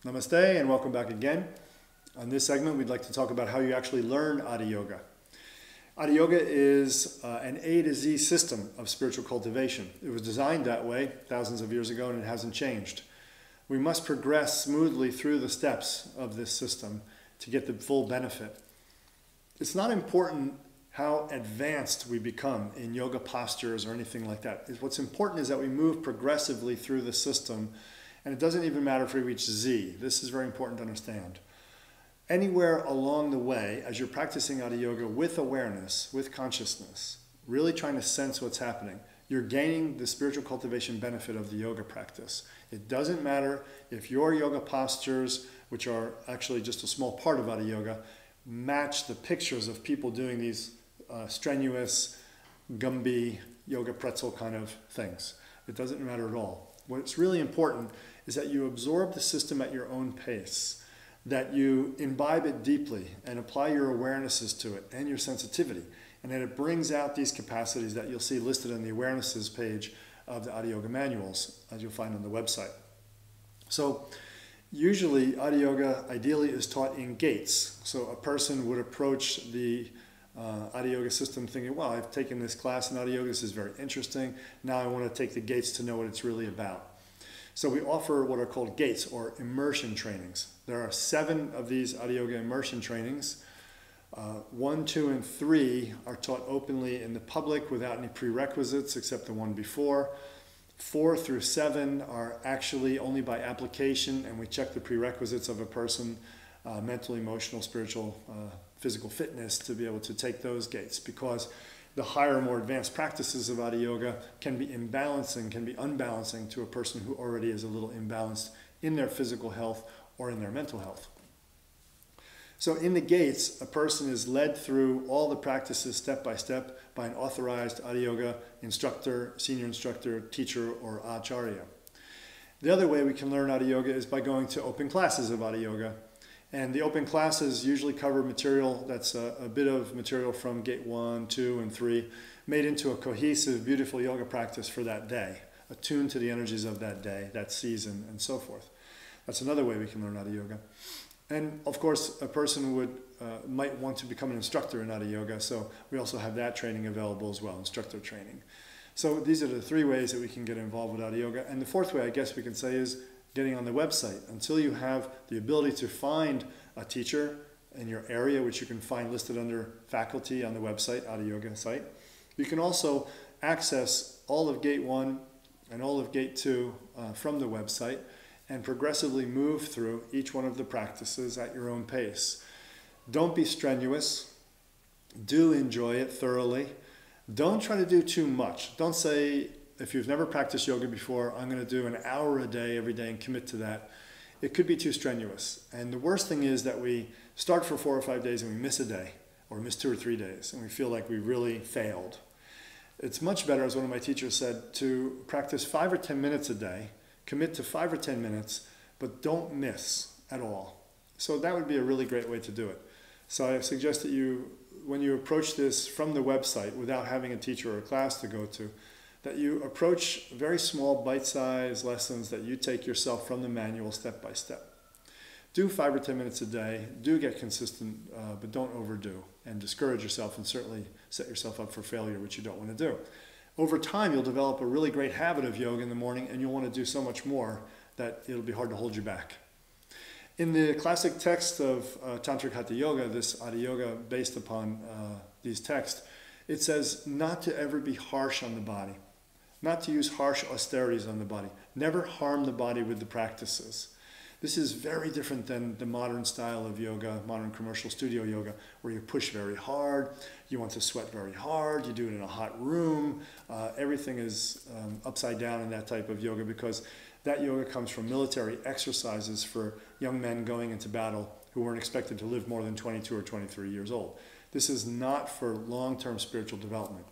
Namaste and welcome back again. On this segment, we'd like to talk about how you actually learn Adi Yoga. Adi Yoga is an A to Z system of spiritual cultivation. It was designed that way thousands of years ago and it hasn't changed. We must progress smoothly through the steps of this system to get the full benefit. It's not important how advanced we become in yoga postures or anything like that. What's important is that we move progressively through the system, and it doesn't even matter if we reach Z. This is very important to understand. Anywhere along the way, as you're practicing Adi Yoga with awareness, with consciousness, really trying to sense what's happening, you're gaining the spiritual cultivation benefit of the yoga practice. It doesn't matter if your yoga postures, which are actually just a small part of Adi Yoga, match the pictures of people doing these strenuous, Gumby, yoga pretzel kind of things. It doesn't matter at all. What's really important is that you absorb the system at your own pace, that you imbibe it deeply and apply your awarenesses to it and your sensitivity, and that it brings out these capacities that you'll see listed on the awarenesses page of the Adi Yoga manuals, as you'll find on the website. So usually Adi Yoga ideally is taught in gates. So a person would approach the Adi Yoga system thinking, well, I've taken this class in Adi Yoga, this is very interesting, now I want to take the gates to know what it's really about. So we offer what are called gates or immersion trainings. There are 7 of these Adi Yoga immersion trainings. 1, 2, and 3 are taught openly in the public without any prerequisites except the one before. 4 through 7 are actually only by application, and we check the prerequisites of a person, mental, emotional, spiritual, physical fitness, to be able to take those gates, because the higher, more advanced practices of Adi Yoga can be imbalancing, can be unbalancing to a person who already is a little imbalanced in their physical health or in their mental health. So in the gates, a person is led through all the practices step by step by an authorized Adi Yoga instructor, senior instructor, teacher, or acharya. The other way we can learn Adi Yoga is by going to open classes of Adi Yoga. And the open classes usually cover material that's a bit of material from gate 1, 2, and 3, made into a cohesive, beautiful yoga practice for that day, attuned to the energies of that day, that season, and so forth. That's another way we can learn Adi Yoga. And of course, a person might want to become an instructor in Adi Yoga, so we also have that training available as well, Instructor Training. So these are the 3 ways that we can get involved with Adi Yoga. And the 4th way, I guess we can say, is getting on the website. Until you have the ability to find a teacher in your area, which you can find listed under faculty on the website, Adi Yoga site, you can also access all of Gate 1 and all of Gate 2 from the website and progressively move through each one of the practices at your own pace. Don't be strenuous. Do enjoy it thoroughly. Don't try to do too much. Don't say, if you've never practiced yoga before, I'm going to do an hour a day every day and commit to that. It could be too strenuous. And the worst thing is that we start for 4 or 5 days and we miss a day, or miss 2 or 3 days, and we feel like we really failed. It's much better, as one of my teachers said, to practice 5 or 10 minutes a day, commit to 5 or 10 minutes, but don't miss at all. So that would be a really great way to do it. So I suggest that you, when you approach this from the website without having a teacher or a class to go to, that you approach very small bite-sized lessons that you take yourself from the manual step by step. Do 5 or 10 minutes a day, do get consistent, but don't overdo and discourage yourself and certainly set yourself up for failure, which you don't want to do. Over time, you'll develop a really great habit of yoga in the morning and you'll want to do so much more that it'll be hard to hold you back. In the classic text of Tantric Hatha Yoga, this Adi Yoga based upon these texts, it says not to ever be harsh on the body. Not to use harsh austerities on the body. Never harm the body with the practices. This is very different than the modern style of yoga, modern commercial studio yoga, where you push very hard, you want to sweat very hard, you do it in a hot room. Everything is upside down in that type of yoga because that yoga comes from military exercises for young men going into battle who weren't expected to live more than 22 or 23 years old. This is not for long-term spiritual development.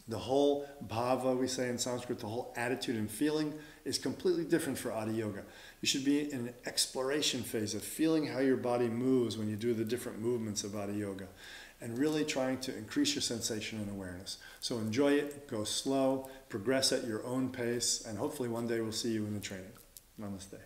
The whole bhava, we say in Sanskrit, the whole attitude and feeling is completely different for Adi Yoga. You should be in an exploration phase of feeling how your body moves when you do the different movements of Adi Yoga and really trying to increase your sensation and awareness. So enjoy it, go slow, progress at your own pace, and hopefully one day we'll see you in the training. Namaste.